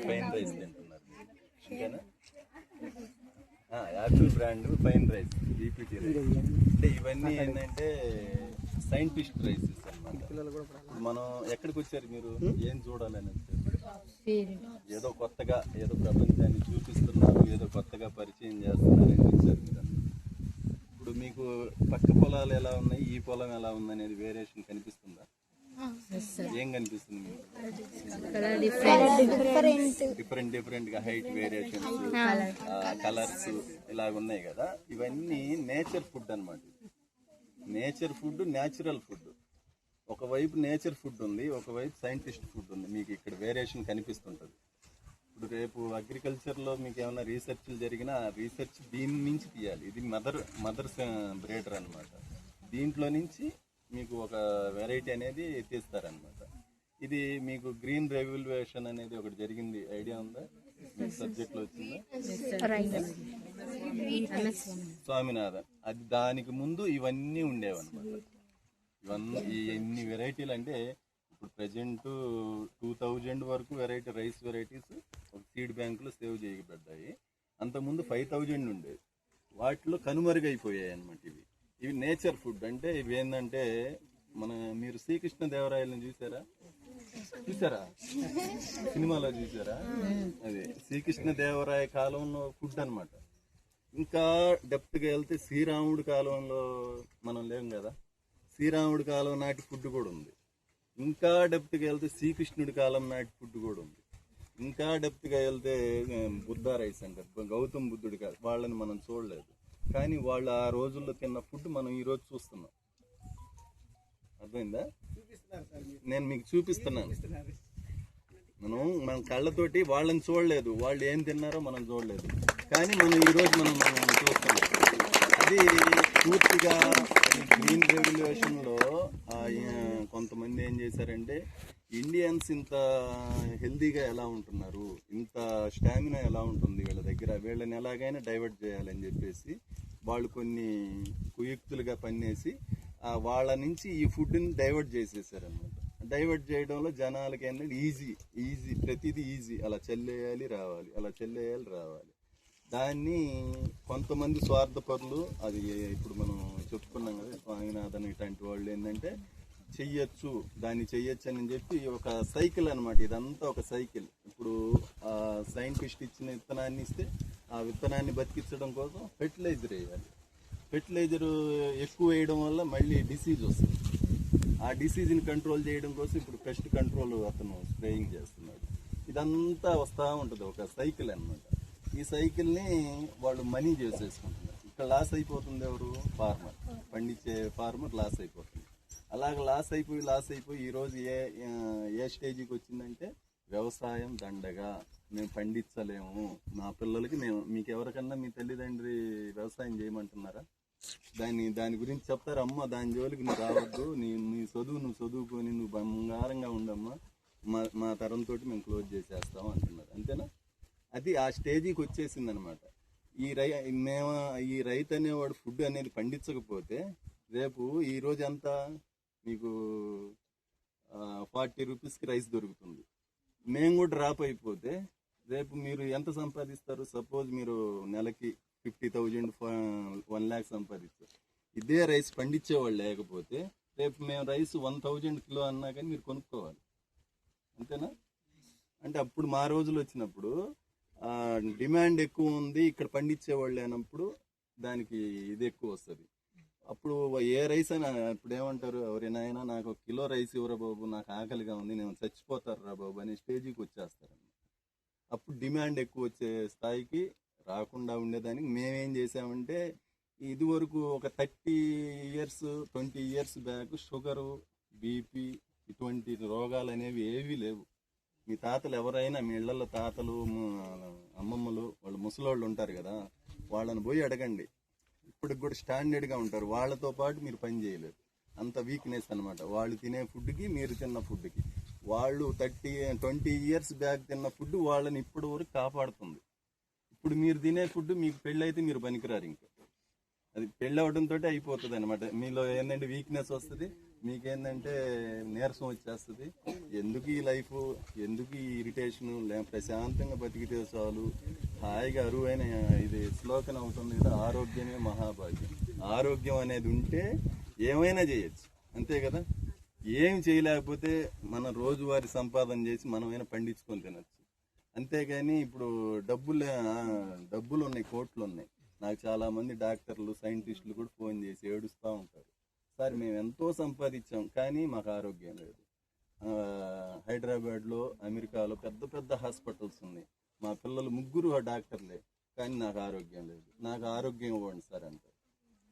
Fine rice తింటున్నారు అంతేనా? Apple brand fine rice, BPT rice. అంటే ఇవన్నీ ఏంటంటే సైంటిస్ట్ రైసెస్ అన్నమాట. మనం ఎక్కడికి వచ్చారు మీరు? ఏం చూడాలని వచ్చారు? ఏదో కొత్తగా ఏదో ప్రపంచాన్ని చూపిస్తున్నారు, ఏదో కొత్తగా పరిచయం చేస్తున్నారని వచ్చారు మీరు. ఇప్పుడు మీకు పక్క పొలాలు ఎలా ఉన్నాయి, ఈ పొలం ఎలా ఉంది అనేది వేరియేషన్ కనిపిస్తుందా? ఏం కనిపిస్తుంది మీకు? డిఫరెంట్ గా హైట్ వేరియేషన్స్, కలర్స్ ఇలాగ ఉన్నాయి కదా. ఇవన్నీ నేచర్ ఫుడ్ అన్నమాట. Nature food, natural food. ఒకవైపు నేచర్ ఫుడ్ ఉంది, ఒకవైపు సైంటిస్ట్ ఫుడ్ ఉంది. మీకు ఇక్కడ వేరియేషన్ కనిపిస్తుంటుంది. ఇప్పుడు రేపు అగ్రికల్చర్లో మీకు ఏమైనా రీసెర్చ్లు జరిగినా రీసెర్చ్ దీని నుంచి తీయాలి. ఇది మదర్ బ్రీడర్ అనమాట. దీంట్లో నుంచి మీకు ఒక వెరైటీ అనేది తీస్తారనమాట. ఇది మీకు గ్రీన్ రెవల్యూషన్ అనేది ఒకటి జరిగింది, ఐడియా ఉందా? మీకు సబ్జెక్ట్లో వచ్చిందా? స్వామినాథన్. అది దానికి ముందు ఇవన్నీ ఉండేవన్నమాట. ఇవన్నీ ఎన్ని వెరైటీలు అంటే ఇప్పుడు ప్రజెంట్ 2000 వరకు రైస్ వెరైటీస్ ఒక సీడ్ బ్యాంకులో సేవ్ చేయబడ్డాయి. అంతకుముందు 5000 ఉండేది. వాటిలో కనుమరుగైపోయాయి అన్నమాట. ఇవి నేచర్ ఫుడ్. అంటే ఇవి ఏంటంటే మీరు శ్రీకృష్ణదేవరాయలను చూసారా? సినిమాలో చూసారా? అదే శ్రీకృష్ణదేవరాయ కాలంలో ఫుడ్ అన్నమాట. ఇంకా డెప్త్గా వెళ్తే శ్రీరాముడి కాలంలో మనం లేం కదా, శ్రీరాముడి కాలం నాటి ఫుడ్ కూడా ఉంది. ఇంకా డెప్త్గా వెళ్తే శ్రీకృష్ణుడి కాలం నాటి ఫుడ్ కూడా ఉంది. ఇంకా డెప్త్గా వెళ్తే బుద్ధ రైస్ అంటారు, గౌతమ్ బుద్ధుడి కాదు. వాళ్ళని మనం చూడలేదు, కానీ వాళ్ళు ఆ రోజుల్లో తిన్న ఫుడ్ మనం ఈరోజు చూస్తున్నాం. అర్థమైందా? నేను మీకు చూపిస్తున్నాను. మన కళ్ళతోటి వాళ్ళని చూడలేదు, వాళ్ళు ఏం తిన్నారో మనం చూడలేదు, కానీ మనం ఈరోజు మనం చూస్తున్నాం. అది పూర్తిగా గ్రీన్ రెవల్యూషన్లో కొంతమంది ఏం చేశారంటే ఇండియన్స్ ఇంత హెల్దీగా ఎలా ఉంటున్నారు, ఇంత స్టామినా ఎలా ఉంటుంది వీళ్ళ దగ్గర, వీళ్ళని ఎలాగైనా డైవర్ట్ చేయాలని చెప్పేసి వాళ్ళు కొన్ని కుయుక్తులుగా పన్నేసి వాళ్ళ నుంచి ఈ ఫుడ్ని డైవర్ట్ చేసేసారనమాట. డైవర్ట్ చేయడంలో జనాలకి ఏంటంటే ఈజీ ప్రతిదీ ఈజీ, అలా చెల్లేయాలి రావాలి, అలా చెల్లేయాలి రావాలి. దాన్ని కొంతమంది స్వార్థపరులు, అది ఇప్పుడు మనం చెప్పుకున్నాం కదా స్వామినాథన్ ఇట్లాంటి వాళ్ళు ఏంటంటే దాన్ని చెయ్యొచ్చు అని చెప్పి ఒక సైకిల్ అనమాట. ఇదంతా ఒక సైకిల్. ఇప్పుడు సైంటిస్ట్ ఇచ్చిన విత్తనాన్ని ఇస్తే ఆ విత్తనాన్ని బతికించడం కోసం ఫెర్టిలైజర్ వేయాలి. ఫెర్టిలైజర్ ఎక్కువ వేయడం వల్ల మళ్ళీ డిసీజ్ వస్తుంది. ఆ డిసీజ్ని కంట్రోల్ చేయడం కోసం ఇప్పుడు పెస్ట్ కంట్రోల్ అతను స్ప్రేయింగ్ చేస్తున్నాడు. ఇదంతా వస్తూ ఉంటుంది, ఒక సైకిల్ అనమాట. ఈ సైకిల్ని వాళ్ళు మనీ చేసేసుకుంటున్నారు. ఇక్కడ లాస్ అయిపోతుంది ఎవరు? ఫార్మర్. పండించే ఫార్మర్ లాస్ అయిపోతుంది. అలాగ లాస్ అయిపోయి ఈరోజు ఏ స్టేజ్కి వచ్చిందంటే వ్యవసాయం దండగా, మేము పండించలేము, మా పిల్లలకి మీకు ఎవరికన్నా మీ తల్లిదండ్రి వ్యవసాయం చేయమంటున్నారా? దాని గురించి చెప్తారు, అమ్మ దాని జోలికి నువ్వు రావద్దు, నీ నువ్వు చదువుకొని నువ్వు బంగారంగా ఉండమ్మా, మా తరంతో మేము క్లోజ్ చేసేస్తాం అంటున్నారు. అంతేనా? అది ఆ స్టేజీకి వచ్చేసింది అనమాట. ఈ రైతు అనేవాడు ఫుడ్ అనేది పండించకపోతే రేపు ఈరోజు అంతా మీకు 40 రూపీస్కి రైస్ దొరుకుతుంది. మేము కూడా డ్రాప్ అయిపోతే రేపు మీరు ఎంత సంపాదిస్తారు? సపోజ్ మీరు నెలకి 50,000 1 lakh సంపాదిస్తారు. ఇదే రైస్ పండించేవాళ్ళు లేకపోతే రేపు మేము రైస్ 1000 కిలో అన్నా కానీ మీరు కొనుక్కోవాలి. అంతేనా? అంటే అప్పుడు మా రోజులు వచ్చినప్పుడు డిమాండ్ ఎక్కువ ఉంది, ఇక్కడ పండించేవాళ్ళు లేనప్పుడు దానికి ఇది ఎక్కువ వస్తుంది. అప్పుడు ఏ రైస్ అయినా ఇప్పుడు ఏమంటారు, ఎవరైనా నాకు 1 కిలో రైస్ ఇవ్వరా బాబు, నాకు ఆకలిగా ఉంది, నేను చచ్చిపోతారు రా బాబు అనే స్టేజీకి వచ్చేస్తారు. అప్పుడు డిమాండ్ ఎక్కువ వచ్చే స్థాయికి రాకుండా ఉండేదానికి మేమేం చేసామంటే, ఇదివరకు ఒక 30 years 20 years back sugar, BP ఇటువంటి రోగాలు అనేవి ఏవీ లేవు. మీ తాతలు ఎవరైనా, మీ ఇళ్లలో తాతలు అమ్మమ్మలు వాళ్ళు ముసలోళ్ళు ఉంటారు కదా, వాళ్ళని పోయి అడగండి, ఇప్పటికి కూడా స్టాండర్డ్గా ఉంటారు. వాళ్ళతో పాటు మీరు పని చేయలేరు, అంత వీక్నెస్ అనమాట. వాళ్ళు తినే ఫుడ్కి మీరు తిన్న ఫుడ్కి. వాళ్ళు 20 years బ్యాక్ తిన్న ఫుడ్ వాళ్ళని ఇప్పటి వరకు కాపాడుతుంది. ఇప్పుడు మీరు తినే ఫుడ్ మీకు పెళ్ళైతే మీరు పనికిరారు. ఇంకా అది పెళ్ళి అవడంతో అయిపోతుంది అనమాట. మీలో ఏంటంటే వీక్నెస్ వస్తుంది, మీకేందంటే నీరసం వచ్చేస్తుంది. ఎందుకు ఈ లైఫ్, ఎందుకు ఈ ఇరిటేషను, ప్రశాంతంగా బతికితే చాలు, హాయిగా అరువైన ఇది శ్లోకం అవుతుంది కదా, ఆరోగ్యమే మహాభాగ్యం. ఆరోగ్యం అనేది ఉంటే ఏమైనా చేయొచ్చు, అంతే కదా. ఏం చేయలేకపోతే మనం రోజువారీ సంపాదన చేసి మనమైనా పండించుకొని తినచ్చు. అంతేగాని ఇప్పుడు డబ్బులు ఉన్నాయి, కోట్లు ఉన్నాయి. నాకు చాలామంది డాక్టర్లు, సైంటిస్టులు కూడా ఫోన్ చేసి ఏడుస్తూ ఉంటారు, సార్ మేము ఎంతో సంపాదించాం కానీ మాకు ఆరోగ్యం లేదు. హైదరాబాద్లో, అమెరికాలో పెద్ద పెద్ద హాస్పిటల్స్ ఉన్నాయి, మా పిల్లలు ముగ్గురు డాక్టర్లే, కానీ నాకు ఆరోగ్యం లేదు, నాకు ఆరోగ్యం ఇవ్వండి సార్ అంటారు,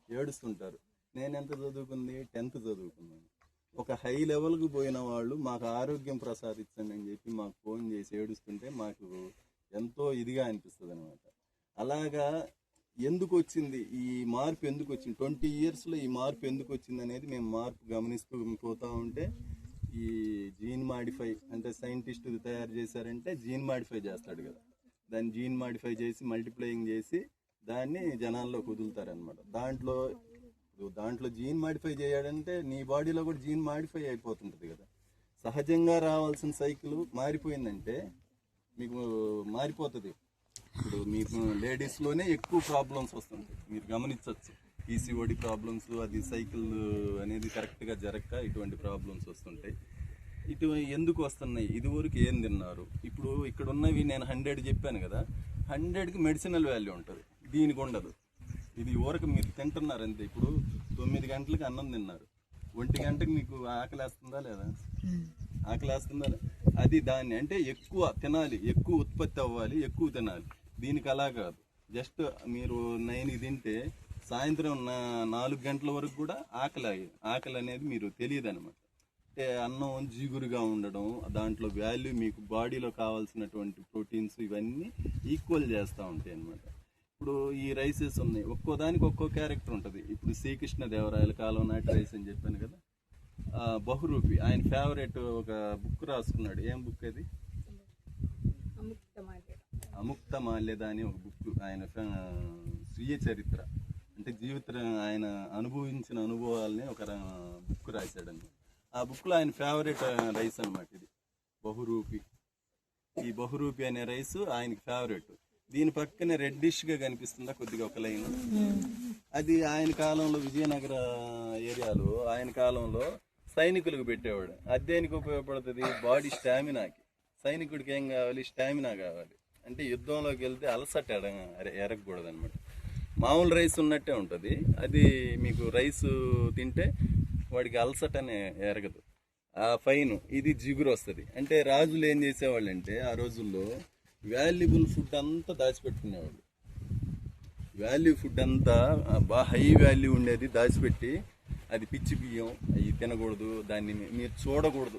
ఏడుస్తుంటారు. నేను ఎంత చదువుకుంది, 10th చదువుకున్నాను. ఒక హై లెవెల్కి పోయిన వాళ్ళు మాకు ఆరోగ్యం ప్రసాదించండి అని చెప్పి మాకు ఫోన్ చేసి ఏడుస్తుంటే మాకు ఎంతో ఇదిగా అనిపిస్తుంది అనమాట. అలాగా ఎందుకు వచ్చింది ఈ మార్పు, ఎందుకు వచ్చింది 20 yearsలో ఈ మార్పు ఎందుకు వచ్చింది అనేది మేము మార్పు గమనిస్తూ పోతూ ఉంటే, ఈ జీన్ మాడిఫై అంటే సైంటిస్ట్ తయారు చేశారంటే జీన్ మాడిఫై చేస్తాడు కదా, దాన్ని జీన్ మాడిఫై చేసి మల్టిప్లయింగ్ చేసి దాన్ని జనాల్లో కుదులుతారనమాట. దాంట్లో జీన్ మాడిఫై చేయాడంటే నీ బాడీలో కూడా జీన్ మాడిఫై అయిపోతుంటుంది కదా. సహజంగా రావాల్సిన సైకిల్ మారిపోయిందంటే మీకు మారిపోతుంది. ఇప్పుడు మీకు లేడీస్లోనే ఎక్కువ ప్రాబ్లమ్స్ వస్తుంటాయి, మీరు గమనించవచ్చు. పీసీఓడి ప్రాబ్లమ్స్, అది సైకిల్ అనేది కరెక్ట్గా జరగక ఇటువంటి ప్రాబ్లమ్స్ వస్తుంటాయి. ఇటు ఎందుకు వస్తున్నాయి, ఇదివరకు ఏం తిన్నారు, ఇప్పుడు ఇక్కడ ఉన్నవి నేను 100 చెప్పాను కదా, 100కి మెడిసినల్ వాల్యూ ఉంటుంది, దీనికి ఉండదు. ఇది ఊరకు మీరు తింటున్నారు అంతే. ఇప్పుడు 9 గంటలకు అన్నం తిన్నారు, 1 గంటకి మీకు ఆకలేస్తుందా లేదా, ఆకలేస్తుందా? అది దాన్ని అంటే ఎక్కువ తినాలి, ఎక్కువ ఉత్పత్తి అవ్వాలి, ఎక్కువ తినాలి. దీనికి అలా కాదు, జస్ట్ మీరు 9కి తింటే సాయంత్రం 4 గంటల వరకు కూడా ఆకలి అనేది మీరు తెలియదు అనమాట. అంటే అన్నం జిగురుగా ఉండడం, దాంట్లో వాల్యూ మీకు బాడీలో కావాల్సినటువంటి ప్రోటీన్స్ ఇవన్నీ ఈక్వల్ చేస్తూ ఉంటాయి అనమాట. ఇప్పుడు ఈ రైసెస్ ఉన్నాయి, ఒక్కో దానికి ఒక్కో క్యారెక్టర్ ఉంటుంది. ఇప్పుడు శ్రీకృష్ణదేవరాయల కాలం నాటి రైస్ అని చెప్పాను కదా, బహురూపి ఆయన ఫేవరెట్ ఒక బుక్ రాసుకున్నాడు. ఏం బుక్ అది? అముక్త మాల్యద అని ఒక బుక్, ఆయన స్వీయ చరిత్ర అంటే ఆయన అనుభవించిన అనుభవాలని ఒక బుక్ రాశాడని. ఆ బుక్లో ఆయన ఫేవరెట్ రైస్ అనమాట ఇది బహురూపి. ఈ బహురూపి అనే రైస్ ఆయనకి ఫేవరెట్. దీని పక్కనే రెడ్డిష్గా కనిపిస్తుందా కొద్దిగా ఒక లైన్, అది ఆయన కాలంలో విజయనగర ఏరియాలో ఆయన కాలంలో సైనికులకు పెట్టేవాడు. అది దేనికి ఉపయోగపడుతుంది? బాడీ స్టామినాకి. సైనికుడికి ఏం కావాలి? స్టామినా కావాలి. అంటే యుద్ధంలోకి వెళ్తే అలసట ఎరగకూడదు అనమాట. మామూలు రైస్ ఉన్నట్టే ఉంటుంది, అది మీకు రైస్ తింటే వాడికి అలసట అనే ఎరగదు. ఆ ఫైన్ ఇది జిగురు వస్తుంది. అంటే రాజులు ఏం చేసేవాళ్ళు అంటే ఆ రోజుల్లో వాల్యుబుల్ ఫుడ్ అంతా దాచిపెట్టుకునేవాళ్ళు. ఫుడ్ అంతా బాగా హై వాల్యూ ఉండేది దాచిపెట్టి, అది పిచ్చి బియ్యం అవి తినకూడదు, దాన్ని మీరు చూడకూడదు,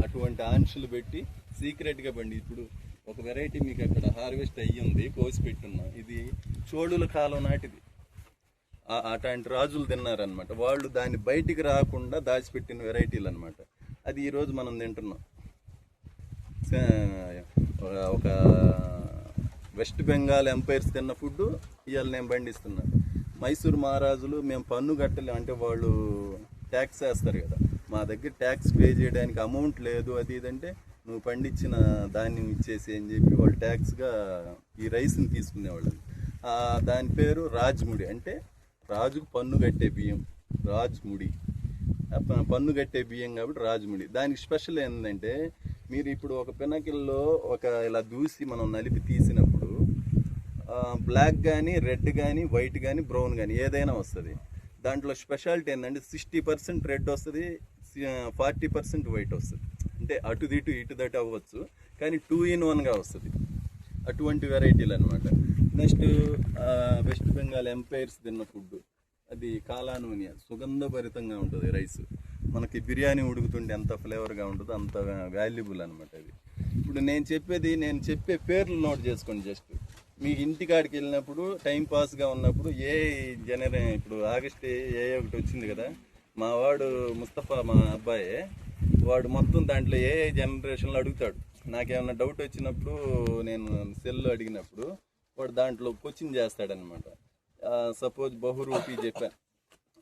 అటువంటి ఆంక్షలు పెట్టి సీక్రెట్గా బండి. ఇప్పుడు ఒక వెరైటీ మీకు అక్కడ హార్వెస్ట్ అయ్యి ఉంది, కోసి పెట్టున్నాం, ఇది చోళుల కాలం నాటిది. అట్లాంటి రాజులు తిన్నారనమాట. వాళ్ళు దాన్ని బయటికి రాకుండా దాచిపెట్టిన వెరైటీలు అనమాట. అది ఈరోజు మనం తింటున్నాం. ఒక వెస్ట్ బెంగాల్ ఎంపైర్స్ తిన్న ఫుడ్ ఇవాళ నేను పండిస్తున్నాను. మైసూర్ మహారాజులు మేము పన్ను కట్టలేము అంటే వాళ్ళు ట్యాక్స్ వేస్తారు కదా, మా దగ్గర ట్యాక్స్ పే చేయడానికి అమౌంట్ లేదు, అది ఇదంటే నువ్వు పండించిన ధాన్యం ఇచ్చేసి అని చెప్పి వాళ్ళు ట్యాక్స్గా ఈ రైస్ని తీసుకునేవాళ్ళు. దాని పేరు రాజ్ముడి, అంటే రాజుకు పన్ను కట్టే బియ్యం, రాజ్ముడి. పన్ను కట్టే బియ్యం కాబట్టి రాజ్ముడి. దానికి స్పెషల్ ఏంటంటే మీరు ఇప్పుడు ఒక పినకిల్లో ఒక ఇలా దూసి మనం నలిపి తీసినప్పుడు బ్లాక్ కానీ, రెడ్ కానీ, వైట్ కానీ, బ్రౌన్ కానీ ఏదైనా వస్తుంది. దాంట్లో స్పెషాలిటీ ఏంటంటే 60% రెడ్ వస్తుంది, 40% వైట్ వస్తుంది. అంటే అటు ఇటు అవ్వచ్చు, కానీ 2 in 1గా వస్తుంది. అటువంటి వెరైటీలు అనమాట. నెక్స్ట్ వెస్ట్ బెంగాల్ ఎంపైర్స్ తిన్న ఫుడ్, అది కాలానూనియా, సుగంధభరితంగా ఉంటుంది రైస్. మనకి బిర్యానీ ఉడుకుతుంటే ఎంత ఫ్లేవర్గా ఉంటుందో అంత వాల్యుబుల్ అనమాట అది. ఇప్పుడు నేను చెప్పే పేర్లు నోట్ చేసుకోండి. జస్ట్ మీకు ఇంటికాడికి వెళ్ళినప్పుడు టైంపాస్గా ఉన్నప్పుడు ఇప్పుడు ఆగస్ట్ ఒకటి వచ్చింది కదా, మా వాడు ముస్తఫా, మా అబ్బాయి, వాడు మొత్తం దాంట్లో జనరేషన్లో అడుగుతాడు. నాకేమన్నా డౌట్ వచ్చినప్పుడు నేను సెల్లో అడిగినప్పుడు వాడు దాంట్లో క్వశ్చన్ చేస్తాడనమాట. సపోజ్ బహురూపి చెప్పాను,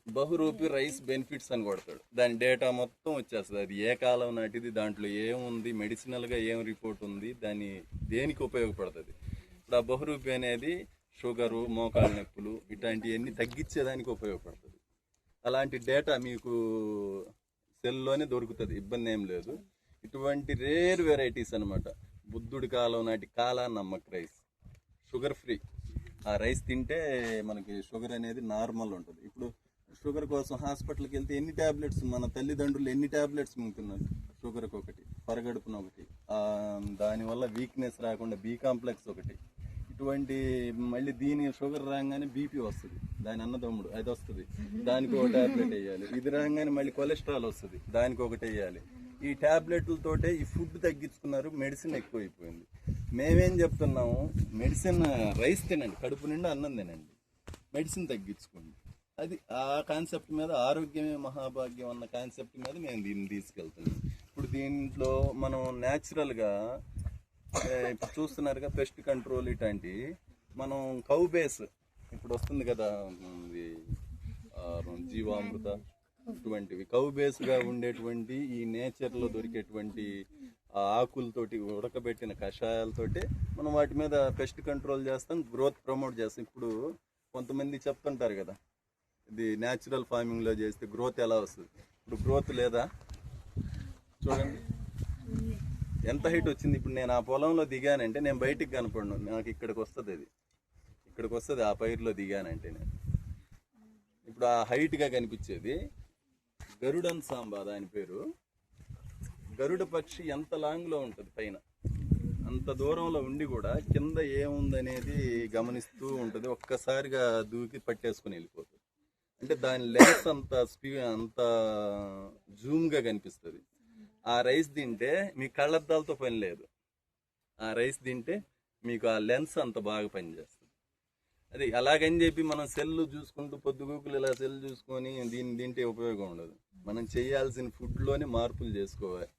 బహురూపి రైస్ బెనిఫిట్స్ అని కొడతాడు, దాని డేటా మొత్తం వచ్చేస్తుంది. అది ఏ కాలం నాటిది, దాంట్లో ఏముంది, మెడిసినల్గా ఏం రిపోర్ట్ ఉంది, దాన్ని దేనికి ఉపయోగపడుతుంది. ఇప్పుడు ఆ బహురూపి అనేది షుగరు, మోకాళ్ళ నొప్పులు ఇట్లాంటివన్నీ తగ్గించేదానికి ఉపయోగపడుతుంది. అలాంటి డేటా మీకు సెల్లోనే దొరుకుతుంది, ఇబ్బంది ఏం లేదు. ఇటువంటి రేర్ వెరైటీస్ అనమాట. బుద్ధుడి కాలం నాటి కాలా నమ్మక్ రైస్, షుగర్ ఫ్రీ. ఆ రైస్ తింటే మనకి షుగర్ అనేది నార్మల్ ఉంటుంది. ఇప్పుడు షుగర్ కోసం హాస్పిటల్కి వెళ్తే ఎన్ని ట్యాబ్లెట్స్, మన తల్లిదండ్రులు ఎన్ని ట్యాబ్లెట్స్ మింగుతున్నారు, షుగర్కి ఒకటి, పరగడుపున ఒకటి, దానివల్ల వీక్నెస్ రాకుండా బి కాంప్లెక్స్ ఒకటి. ఇటువంటి మళ్ళీ దీని షుగర్ రాగానే బీపీ వస్తుంది, దాని అన్నదమ్ముడు అది వస్తుంది, దానికి ఒక ట్యాబ్లెట్ వేయాలి. ఇది రాగానే మళ్ళీ కొలెస్ట్రాల్ వస్తుంది, దానికి ఒకటి వేయాలి. ఈ ట్యాబ్లెట్లతోటే ఈ ఫుడ్ తగ్గించుకున్నారు, మెడిసిన్ ఎక్కువైపోయింది. మేమేం చెప్తున్నాము, మెడిసిన్ రైస్ తినండి, కడుపు నిండా అన్నం తినండి, మెడిసిన్ తగ్గించుకోండి. అది ఆ కాన్సెప్ట్ మీద, ఆరోగ్యమే మహాభాగ్యం అన్న కాన్సెప్ట్ మీద మేము దీన్ని తీసుకెళ్తున్నాం. ఇప్పుడు దీంట్లో మనం న్యాచురల్గా ఇప్పుడు చూస్తున్నారుగా పెస్ట్ కంట్రోల్ ఇట్లాంటి మనం కౌ బేస్ ఇప్పుడు వస్తుంది కదా, జీవామృత ఇటువంటివి కౌ బేస్గా ఉండేటువంటి ఈ నేచర్లో దొరికేటువంటి ఆకులతోటి ఉడకబెట్టిన కషాయాలతోటి మనం వాటి మీద పెస్ట్ కంట్రోల్ చేస్తాం, గ్రోత్ ప్రమోట్ చేస్తాం. ఇప్పుడు కొంతమంది చెప్తుంటారు కదా, ఇది న్యాచురల్ ఫార్మింగ్లో చేస్తే గ్రోత్ ఎలా వస్తుంది. ఇప్పుడు గ్రోత్ లేదా చూడండి, ఎంత హైట్ వచ్చింది. ఇప్పుడు నేను ఆ పొలంలో దిగానంటే నేను బయటికి కనపడను, నాకు ఇక్కడికి వస్తుంది, అది ఇక్కడికి వస్తుంది. ఆ పైరులో దిగానంటే నేను ఇప్పుడు ఆ హైట్గా కనిపించేది గరుడన్ సాంబా, దాని పేరు. గరుడ పక్షి ఎంత లాంగ్లో ఉంటుంది పైన, అంత దూరంలో ఉండి కూడా కింద ఏముందనేది గమనిస్తూ ఉంటుంది. ఒక్కసారిగా దూకి పట్టేసుకుని వెళ్ళిపోతుంది. అంటే దాని లెన్స్ అంత జూమ్గా కనిపిస్తుంది. ఆ రైస్ తింటే మీ కళ్ళద్దాలతో పని లేదు, ఆ రైస్ తింటే మీకు ఆ లెన్స్ అంత బాగా పనిచేస్తుంది. అది అలాగని చెప్పి మనం సెల్ చూసుకుంటూ పొద్దుగూకులు ఇలా సెల్ చూసుకొని దీన్ని తింటే ఉపయోగం ఉండదు. మనం చేయాల్సిన ఫుడ్లోనే మార్పులు చేసుకోవాలి.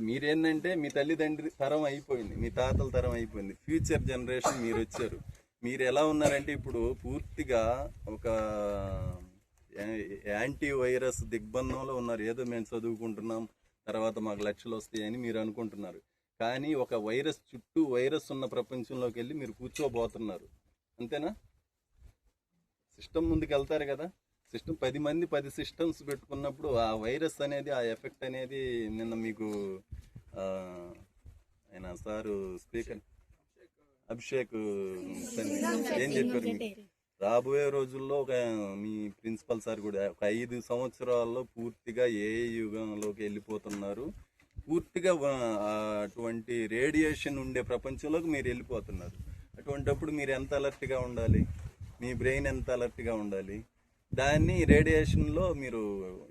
మీరేంటంటే మీ తల్లిదండ్రి తరం అయిపోయింది, మీ తాతల తరం అయిపోయింది, ఫ్యూచర్ జనరేషన్ మీరు వచ్చారు. మీరు ఎలా ఉన్నారంటే ఇప్పుడు పూర్తిగా ఒక యాంటీ వైరస్ దిగ్బంధంలో ఉన్నారు. ఏదో మేము చదువుకుంటున్నాం, తర్వాత మాకు లక్షలు వస్తాయని మీరు అనుకుంటున్నారు. కానీ ఒక వైరస్ చుట్టూ వైరస్ ఉన్న ప్రపంచంలోకి వెళ్ళి మీరు కూర్చోబోతున్నారు, అంతేనా? సిస్టమ్ ముందుకు వెళ్తారు కదా, సిస్టమ్ 10 మంది 10 సిస్టమ్స్ పెట్టుకున్నప్పుడు ఆ వైరస్ అనేది, ఆ ఎఫెక్ట్ అనేది, నిన్న మీకు ఆయన సారు స్పీకర్ అభిషేక్ ఏం చెప్పారు, రాబోయే రోజుల్లో మీ ప్రిన్సిపల్ సార్ కూడా ఒక 5 సంవత్సరాల్లో పూర్తిగా ఏ యుగంలోకి వెళ్ళిపోతున్నారు, పూర్తిగా అటువంటి రేడియేషన్ ఉండే ప్రపంచంలోకి మీరు వెళ్ళిపోతున్నారు. అటువంటిప్పుడు మీరు ఎంత అలర్ట్గా ఉండాలి, మీ బ్రెయిన్ ఎంత అలర్ట్గా ఉండాలి. దాన్ని రేడియేషన్లో మీరు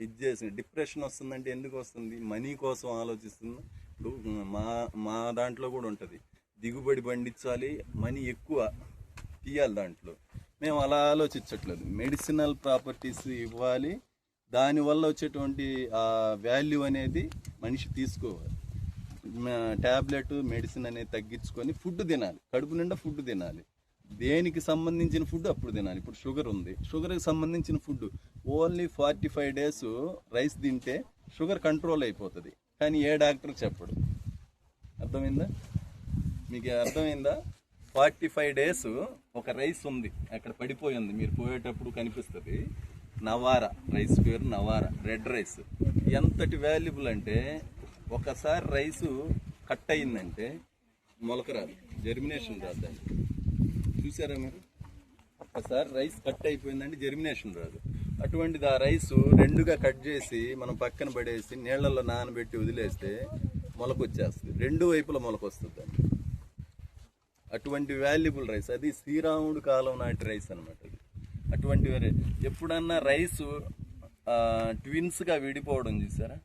ఇది చేసి డిప్రెషన్ వస్తుందంటే ఎందుకు వస్తుంది, మనీ కోసం ఆలోచిస్తుంది. ఇప్పుడు మా దాంట్లో కూడా ఉంటుంది, దిగుబడి పండించాలి, మనీ ఎక్కువ తీయాలి. దాంట్లో మేము అలా ఆలోచించట్లేదు, మెడిసినల్ ప్రాపర్టీస్ ఇవ్వాలి, దానివల్ల వచ్చేటువంటి ఆ వాల్యూ అనేది మనిషి తీసుకోవాలి. ట్యాబ్లెట్ మెడిసిన్ అనేది తగ్గించుకొని ఫుడ్ తినాలి, కడుపు నిండా ఫుడ్ తినాలి. దేనికి సంబంధించిన ఫుడ్ అప్పుడు తినాలి. ఇప్పుడు షుగర్ ఉంది, షుగర్కి సంబంధించిన ఫుడ్ ఓన్లీ 45 days రైస్ తింటే షుగర్ కంట్రోల్ అయిపోతుంది. కానీ ఏ డాక్టర్ చెప్పడు. అర్థమైందా మీకు? అర్థమైందా? 45 days ఒక రైస్ ఉంది, అక్కడ పడిపోయి ఉంది, మీరు పోయేటప్పుడు కనిపిస్తుంది. నవారా రైస్, పేరు నవారా, రెడ్ రైస్. ఎంతటి వాల్యుబుల్ అంటే ఒకసారి రైసు కట్ అయిందంటే మొలక రాదు, జర్మినేషన్ రాదు. దాన్ని చూసారా మీరు? ఒకసారి రైస్ కట్ అయిపోయిందంటే జర్మినేషన్ రాదు. అటువంటిది ఆ రైసు 2గా కట్ చేసి మనం పక్కన పడేసి నీళ్ళల్లో నానబెట్టి వదిలేస్తే మొలక వచ్చేస్తుంది, 2 వైపుల మొలక వస్తుంది దాన్ని. అటువంటి వాల్యుబుల్ రైస్, అది శ్రీరాముడు కాలం నాటి రైస్ అనమాట. అది అటువంటి ఎప్పుడన్నా రైసు ట్విన్స్గా విడిపోవడం చూసారా?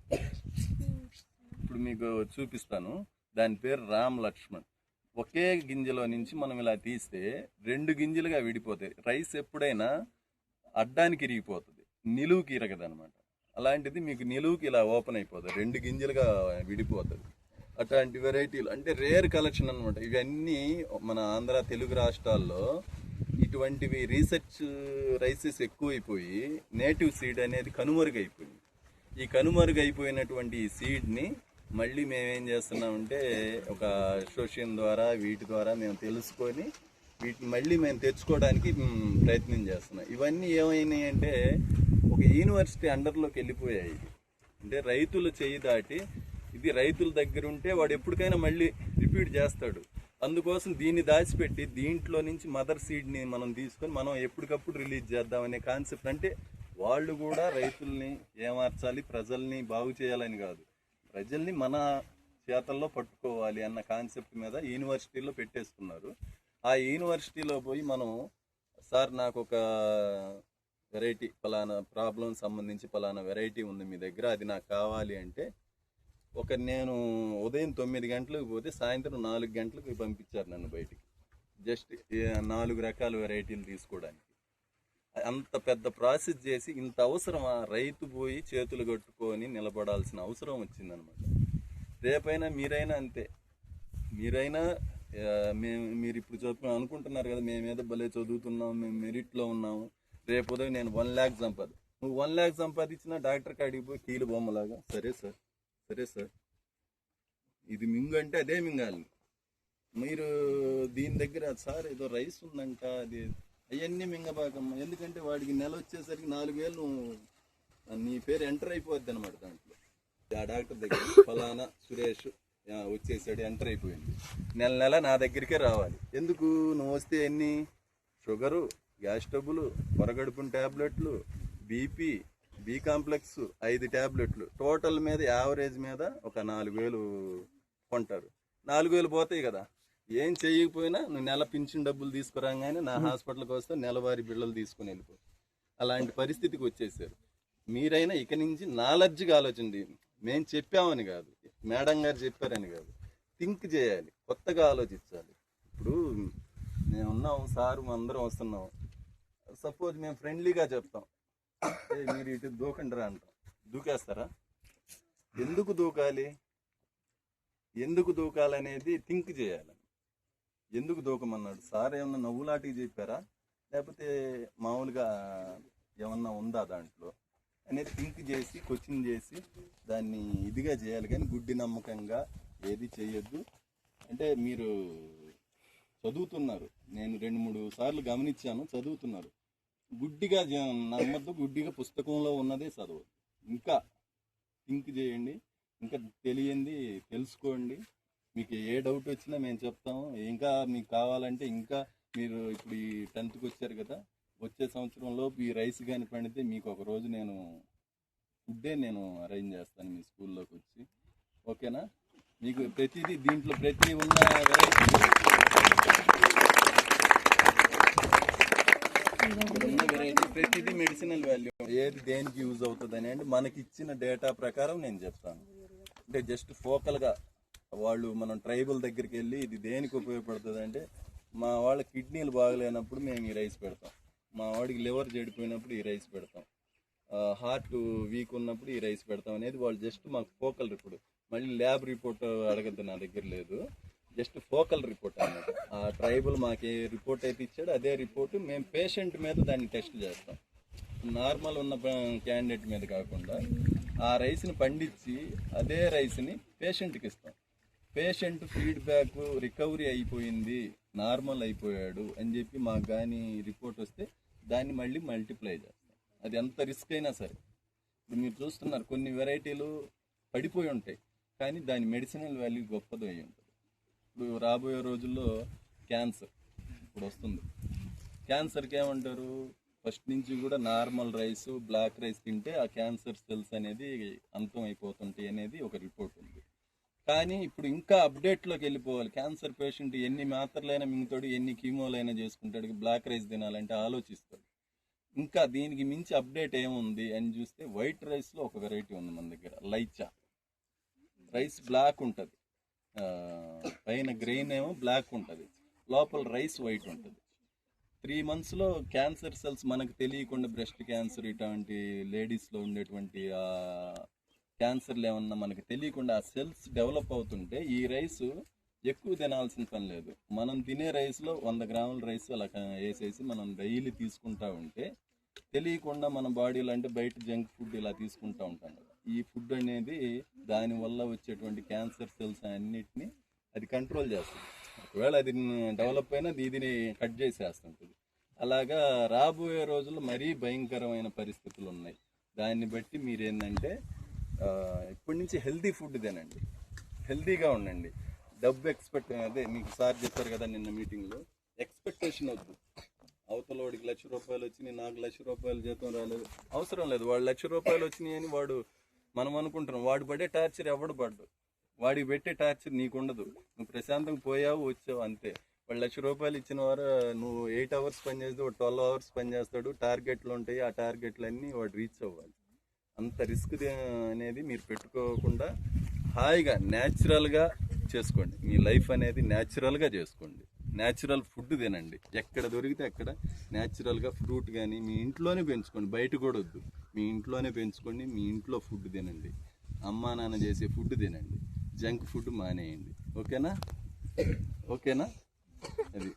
ఇప్పుడు మీకు చూపిస్తాను, దాని పేరు రామ్ లక్ష్మణ్. ఒకే గింజలో నుంచి మనం ఇలా తీస్తే 2 గింజలుగా విడిపోతాయి. రైస్ ఎప్పుడైనా అడ్డానికి ఇరిగిపోతుంది, నిలువుకి ఇరగదు అనమాట. అలాంటిది మీకు నిలువుకి ఇలా ఓపెన్ అయిపోతుంది, 2 గింజలుగా విడిపోతుంది. అట్లాంటి వెరైటీలు అంటే రేర్ కలెక్షన్ అనమాట. ఇవన్నీ మన ఆంధ్ర తెలుగు రాష్ట్రాల్లో ఇటువంటివి రీసెర్చ్ రైసెస్ ఎక్కువైపోయి నేటివ్ సీడ్ అనేది కనుమరుగైపోయింది. ఈ కనుమరుగైపోయినటువంటి ఈ సీడ్ని మళ్ళీ మేమేం చేస్తున్నామంటే ఒక అసోసియేషన్ ద్వారా వీటి ద్వారా మేము తెలుసుకొని వీటిని మళ్ళీ మేము తెచ్చుకోవడానికి ప్రయత్నం చేస్తున్నాం. ఇవన్నీ ఏమైనాయి అంటే ఒక యూనివర్సిటీ అండర్లోకి వెళ్ళిపోయాయి. అంటే రైతులు చేయి దాటి ఇది రైతుల దగ్గర ఉంటే వాడు ఎప్పటికైనా మళ్ళీ రిపీట్ చేస్తాడు. అందుకోసం దీన్ని దాచిపెట్టి దీంట్లో నుంచి మదర్ సీడ్ని మనం తీసుకొని మనం ఎప్పటికప్పుడు రిలీజ్ చేద్దామనే కాన్సెప్ట్. అంటే వాళ్ళు కూడా రైతుల్ని ఏమార్చాలి, ప్రజల్ని బాగు చేయాలని కాదు, ప్రజల్ని మన చేతల్లో పట్టుకోవాలి అన్న కాన్సెప్ట్ మీద యూనివర్సిటీలో పెట్టేసుకున్నారు. ఆ యూనివర్సిటీలో పోయి మనం సార్ నాకు ఒక వెరైటీ ఫలానా ప్రాబ్లం సంబంధించి ఫలానా వెరైటీ ఉంది మీ దగ్గర, అది నాకు కావాలి అంటే నేను ఉదయం 9 గంటలకు పోతే సాయంత్రం 4 గంటలకు పంపించారు నన్ను బయటికి, జస్ట్ 4 రకాల వెరైటీలు తీసుకోవడానికి. అంత పెద్ద ప్రాసెస్ చేసి ఇంత అవసరమా? రైతు పోయి చేతులు కట్టుకొని నిలబడాల్సిన అవసరం వచ్చిందనమాట. రేపైనా మీరైనా అంతే, మీరైనా మీరు ఇప్పుడు అనుకుంటున్నారు కదా మేమేదో భలే చదువుతున్నాం, మేము మెరిట్లో ఉన్నాము, రేపు ఉదయం నేను 1 lakh నువ్వు 1 lakh సంపాదించినా డాక్టర్ కాడికి పోయి కీలు బొమ్మలాగా సరే సార్ ఇది మింగు అంటే అదే మింగాలి. మీరు దీని దగ్గర సార్ ఏదో రైస్ ఉందంట అది అవన్నీ మింగబాకమ్మ, ఎందుకంటే వాడికి నెల వచ్చేసరికి 4,000 నీ పేరు ఎంటర్ అయిపోద్ది అనమాట దాంట్లో. ఆ డాక్టర్ దగ్గర ఫలానా సురేష్ వచ్చేసాడు, ఎంటర్ అయిపోయింది, నెల నా దగ్గరికే రావాలి. ఎందుకు? నువ్వు వస్తే ఎన్ని షుగరు, గ్యాస్ ట్రబుల్, పొరగడుపున ట్యాబ్లెట్లు, బీపీ, బి కాంప్లెక్స్ 5 ట్యాబ్లెట్లు, టోటల్ మీద యావరేజ్ మీద ఒక 4,000 కొంటారు. 4,000 పోతాయి కదా. ఏం చేయకపోయినా నువ్వు నెల పింఛన్ డబ్బులు తీసుకురాగానే నా హాస్పిటల్కి వస్తే నెలవారీ బిళ్ళలు తీసుకుని వెళ్ళిపో. అలాంటి పరిస్థితికి వచ్చేసారు. మీరైనా ఇక నుంచి నాలెడ్జ్గా ఆలోచించండి. మేము చెప్పామని కాదు, మేడం గారు చెప్పారని కాదు, థింక్ చేయాలి, కొత్తగా ఆలోచించాలి. ఇప్పుడు మేము ఉన్నాం, సార్ అందరం వస్తున్నాం, సపోజ్ మేము ఫ్రెండ్లీగా చెప్తాం, మీరు ఇటు దూకండిరా అంటాం, దూకేస్తారా? ఎందుకు దూకాలనేది థింక్ చేయాలి. ఎందుకు దూకమన్నాడు సార్? ఏమన్నా నవ్వులాటికి చెప్పారా, లేకపోతే మామూలుగా ఏమన్నా ఉందా దాంట్లో అనేది థింక్ చేసి క్వశ్చన్ చేసి దాన్ని ఇదిగా చేయాలి. కానీ గుడ్డి నమ్మకంగా ఏది చేయొద్దు. అంటే మీరు చదువుతున్నారు, నేను 2-3 సార్లు గమనించాను, చదువుతున్నారు, గుడ్డిగా నమ్మద్దు, గుడ్డిగా పుస్తకంలో ఉన్నదే చదవద్దు. ఇంకా థింక్ చేయండి, ఇంకా తెలియంది తెలుసుకోండి. మీకు ఏ డౌట్ వచ్చినా మేము చెప్తాము. ఇంకా మీకు కావాలంటే ఇంకా మీరు ఇప్పుడు ఈ 10th వచ్చారు కదా, వచ్చే సంవత్సరంలో ఈ రైస్ కానీ పండితే మీకు ఒక రోజు ఫుడ్డే నేను అరేంజ్ చేస్తాను మీ స్కూల్లోకి వచ్చి. ఓకేనా? మీకు ప్రతిదీ దీంట్లో ప్రతి ఉన్న వెరైటీ ప్రతిదీ మెడిసినల్ వాల్యూ, ఏది దేనికి యూజ్ అవుతుంది అని మనకి ఇచ్చిన డేటా ప్రకారం నేను చెప్తాను. అంటే జస్ట్ ఫోకల్గా మనం ట్రైబల్ దగ్గరికి వెళ్ళి ఇది దేనికి ఉపయోగపడుతుంది అంటే, మా వాళ్ళ కిడ్నీలు బాగలేనప్పుడు మేము ఈ రైస్ పెడతాం, మా వాడికి లివర్ చెడిపోయినప్పుడు ఈ రైస్ పెడతాం, హార్ట్ వీక్ ఉన్నప్పుడు ఈ రైస్ పెడతాం అనేది వాళ్ళు జస్ట్ మాకు ఫోకల్ రిపోర్ట్. మళ్ళీ ల్యాబ్ రిపోర్ట్ అడగద్దు, నా దగ్గర లేదు, జస్ట్ ఫోకల్ రిపోర్ట్ అన్నమాట. ఆ ట్రైబల్ మాకు ఏ రిపోర్ట్ అయితే ఇచ్చాడో అదే రిపోర్ట్ మేము పేషెంట్ మీద దాన్ని టెస్ట్ చేస్తాం. నార్మల్ ఉన్న క్యాండిడేట్ మీద కాకుండా ఆ రైస్ని పండించి అదే రైస్ని పేషెంట్కి ఇస్తాం. పేషెంట్ ఫీడ్బ్యాక్ రికవరీ అయిపోయింది, నార్మల్ అయిపోయాడు అని చెప్పి మాకు కానీ రిపోర్ట్ వస్తే దాన్ని మళ్ళీ మల్టిప్లై చేస్తాం. అది ఎంత రిస్క్ అయినా సరే. ఇప్పుడు మీరు చూస్తున్నారు కొన్ని వెరైటీలు పడిపోయి ఉంటాయి, కానీ దాని మెడిసినల్ వాల్యూ గొప్పది అయి ఉంటుంది. ఇప్పుడు రాబోయే రోజుల్లో క్యాన్సర్ ఇప్పుడు వస్తుంది. క్యాన్సర్కి ఏమంటారు, ఫస్ట్ నుంచి కూడా నార్మల్ రైస్, బ్లాక్ రైస్ తింటే ఆ క్యాన్సర్ సెల్స్ అనేది అంతం అయిపోతుంటాయి అనేది ఒక రిపోర్ట్ ఉంది. కానీ ఇప్పుడు ఇంకా అప్డేట్లోకి వెళ్ళిపోవాలి. క్యాన్సర్ పేషెంట్ ఎన్ని మాత్రలైనా మింగుతాడు, ఎన్ని కీమోలైనా చేసుకుంటాడు, బ్లాక్ రైస్ తినాలంటే ఆలోచిస్తాడు. ఇంకా దీనికి మించి అప్డేట్ ఏముంది అని చూస్తే వైట్ రైస్లో ఒక వెరైటీ ఉంది మన దగ్గర, లైచా రైస్. బ్లాక్ ఉంటుంది, పైన గ్రెయిన్ ఏమో బ్లాక్ ఉంటుంది, లోపల రైస్ వైట్ ఉంటుంది. 3 monthsలో క్యాన్సర్ సెల్స్ మనకు తెలియకుండా, బ్రెస్ట్ క్యాన్సర్ ఇటువంటి లేడీస్లో ఉండేటువంటి క్యాన్సర్లు ఏమన్నా మనకు తెలియకుండా ఆ సెల్స్ డెవలప్ అవుతుంటే ఈ రైస్ ఎక్కువ తినాల్సిన పని లేదు. మనం తినే రైస్లో 100 గ్రాముల రైస్ అలా వేసేసి మనం డైలీ తీసుకుంటా ఉంటే తెలియకుండా మన బాడీలో, అంటే బయట జంక్ ఫుడ్ ఇలా తీసుకుంటూ ఉంటాం కదా, ఈ ఫుడ్ అనేది దానివల్ల వచ్చేటువంటి క్యాన్సర్ సెల్స్ అన్నిటిని అది కంట్రోల్ చేస్తుంది. ఒకవేళ అది డెవలప్ అయినా ఇది కట్ చేసేస్తుంటుంది. అలాగా రాబోయే రోజుల్లో మరీ భయంకరమైన పరిస్థితులు ఉన్నాయి. దాన్ని బట్టి మీరేంటంటే ఇప్పటి నుంచి హెల్తీ ఫుడ్ తినండి, హెల్తీగా ఉండండి. డబ్బు అదే మీకు సార్ చెప్పారు కదా నిన్న మీటింగ్లో, ఎక్స్పెక్టేషన్ వద్దు. అవతల వాడికి ₹1,00,000 వచ్చినాయి, నాకు ₹1,00,000 జీతం రాలేదు, అవసరం లేదు. వాడు ₹1,00,000 వచ్చినాయి అని మనం అనుకుంటున్నాం. వాడు పడే టార్చర్ ఎవడు పడ్డు, వాడికి పెట్టే టార్చర్ నీకుండదు. నువ్వు ప్రశాంతంగా పోయావు వచ్చావు అంతే. వాడు ₹1,00,000 ఇచ్చిన వారు నువ్వు 8 అవర్స్ పని చేస్తే వాడు 12 అవర్స్ పని చేస్తాడు. టార్గెట్లు ఉంటాయి, ఆ టార్గెట్లన్నీ వాడు రీచ్ అవ్వాలి. అంత రిస్క్ అనేది మీరు పెట్టుకోకుండా హాయిగా న్యాచురల్గా చేసుకోండి. మీ లైఫ్ అనేది న్యాచురల్గా చేసుకోండి. న్యాచురల్ ఫుడ్ తినండి. ఎక్కడ దొరికితే అక్కడ న్యాచురల్గా ఫ్రూట్ కానీ మీ ఇంట్లోనే పెంచుకోండి, బయట కూడా వద్దు. మీ ఇంట్లోనే పెంచుకోండి, మీ ఇంట్లో ఫుడ్ తినండి. అమ్మా నాన్న చేసే ఫుడ్ తినండి, జంక్ ఫుడ్ మానేయండి. ఓకేనా? ఓకేనా? అది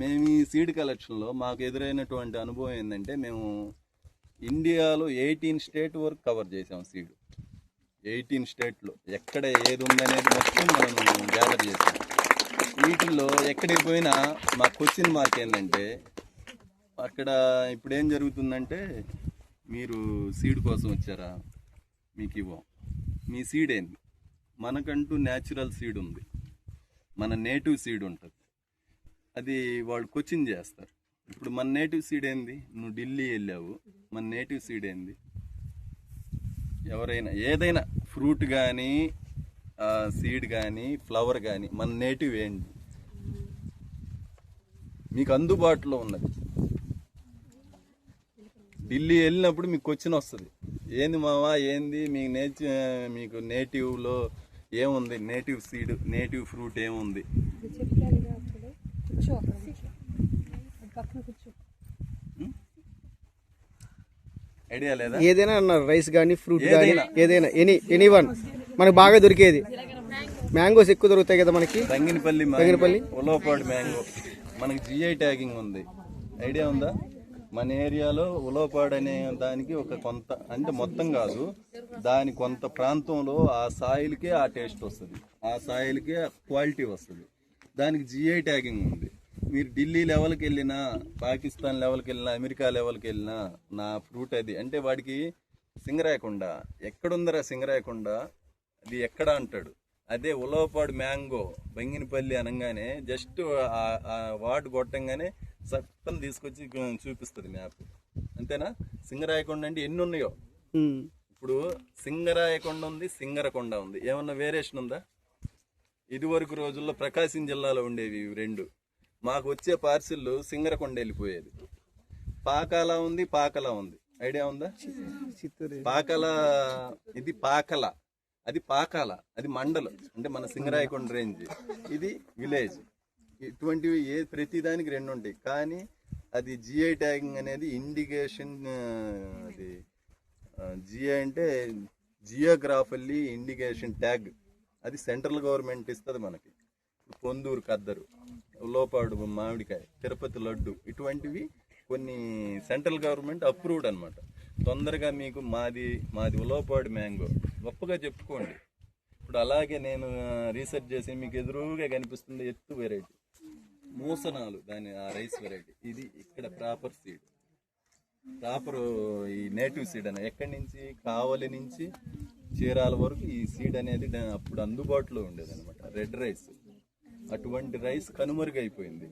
మేము ఈ సీడ్ కలెక్షన్లో మాకు ఎదురైనటువంటి అనుభవం ఏంటంటే, మేము ఇండియాలో 18 స్టేట్ వరకు కవర్ చేసాం సీడ్. 18 స్టేట్లో ఎక్కడ ఏది ఉందనేది మొత్తం మనం గ్యాదర్ చేసాం. వీటిల్లో ఎక్కడికి పోయినా మా క్వశ్చన్ మార్క్ ఏంటంటే, అక్కడ ఇప్పుడు ఏం జరుగుతుందంటే, మీరు సీడ్ కోసం వచ్చారా, మీకు ఇవ్వం. మీ సీడ్ ఏంది? మనకంటూ న్యాచురల్ సీడ్ ఉంది, మన నేటివ్ సీడ్ ఉంటుంది. అది వాళ్ళు క్వశ్చన్ చేస్తారు. ఇప్పుడు మన నేటివ్ సీడ్ ఏంది? నువ్వు ఢిల్లీ వెళ్ళావు, మన నేటివ్ సీడ్ ఏంది? ఎవరైనా ఏదైనా ఫ్రూట్ కానీ సీడ్ కానీ ఫ్లవర్ కానీ మన నేటివ్ ఏంటి? మీకు అందుబాటులో ఉన్నది. ఢిల్లీ వెళ్ళినప్పుడు మీకు క్వశ్చన్ వస్తుంది, ఏంది మావా, ఏంది మీకు నేటివ్లో ఏముంది, నేటివ్ సీడ్, నేటివ్ ఫ్రూట్ ఏముంది? ఐడియా లేదా? ఏదైనా అన్నారు, రైస్ కానీ ఫ్రూట్ కానీ ఏదైనా ఎనీ వన్ మనకు బాగా దొరికేది. మ్యాంగోస్ ఎక్కువ దొరుకుతాయి కదా మనకి. బంగినపల్లి ఉలవపాడు మ్యాంగో మనకి GI ట్యాగింగ్ ఉంది. ఐడియా ఉందా? మన ఏరియాలో ఉలవపాడు అనే దానికి ఒక కొంత, అంటే మొత్తం కాదు, దాని కొంత ప్రాంతంలో ఆ సాయిల్కే ఆ టేస్ట్ వస్తుంది, ఆ సాయిల్కే క్వాలిటీ వస్తుంది. దానికి GI ట్యాగింగ్ ఉంది. మీరు ఢిల్లీ లెవెల్కి వెళ్ళినా, పాకిస్తాన్ లెవెల్కి వెళ్ళినా, అమెరికా లెవెల్కి వెళ్ళినా నా ఫ్రూట్ అది అంటే వాడికి సింగరాయకుండా, ఎక్కడుందరా సింగరాయకుండా, అది ఎక్కడ అంటాడు. అదే ఉలవపాడు మ్యాంగో బంగినపల్లి అనగానే జస్ట్ వార్డు కొట్టంగానే సత్తం తీసుకొచ్చి చూపిస్తుంది మ్యాప్. అంతేనా? సింగరాయకొండ అంటే ఎన్ని ఉన్నాయో. ఇప్పుడు సింగరాయకొండ ఉంది, సింగరకొండ ఉంది, ఏమన్నా వేరియేషన్ ఉందా? ఇదివరకు రోజుల్లో ప్రకాశం జిల్లాలో ఉండేవి ఇవి రెండు. మాకు వచ్చే పార్సిల్ సింగరకొండ వెళ్ళిపోయేది. పాకాల ఉంది, పాకల ఉంది, ఐడియా ఉందా? పాకల, ఇది పాకల, అది పాకాల, అది మండలం, అంటే మన సింగరాయకొండ రేంజ్, ఇది విలేజ్. ఇటువంటివి ప్రతిదానికి రెండు ఉంటాయి. కానీ అది GI ట్యాగింగ్ అనేది ఇండికేషన్, అది GI అంటే జియోగ్రాఫికల్లీ ఇండికేషన్ ట్యాగ్, అది సెంట్రల్ గవర్నమెంట్ ఇస్తుంది మనకి. పొందూరు కద్దరు, ఉలవపాడు మామిడికాయ, తిరుపతి లడ్డు, ఇటువంటివి కొన్ని సెంట్రల్ గవర్నమెంట్ అప్రూవ్డ్ అనమాట. తొందరగా మీకు మాది ఉలవపాడు మ్యాంగో గొప్పగా చెప్పుకోండి. ఇప్పుడు అలాగే నేను రీసెర్చ్ చేసి మీకు ఎదురుగా కనిపిస్తుంది ఎత్తు వెరైటీ, మూసనాలు, దాని ఆ రైస్ వెరైటీ. ఇది ఇక్కడ ప్రాపర్ సీడ్, ప్రాపర్ ఈ నేటివ్ సీడ్ అని ఎక్కడి నుంచి, కావలి నుంచి చీరాల వరకు ఈ సీడ్ అనేది అప్పుడు అందుబాటులో ఉండేది అనమాట. రెడ్ రైస్, అటువంటి రైస్ కనుమరుగైపోయింది.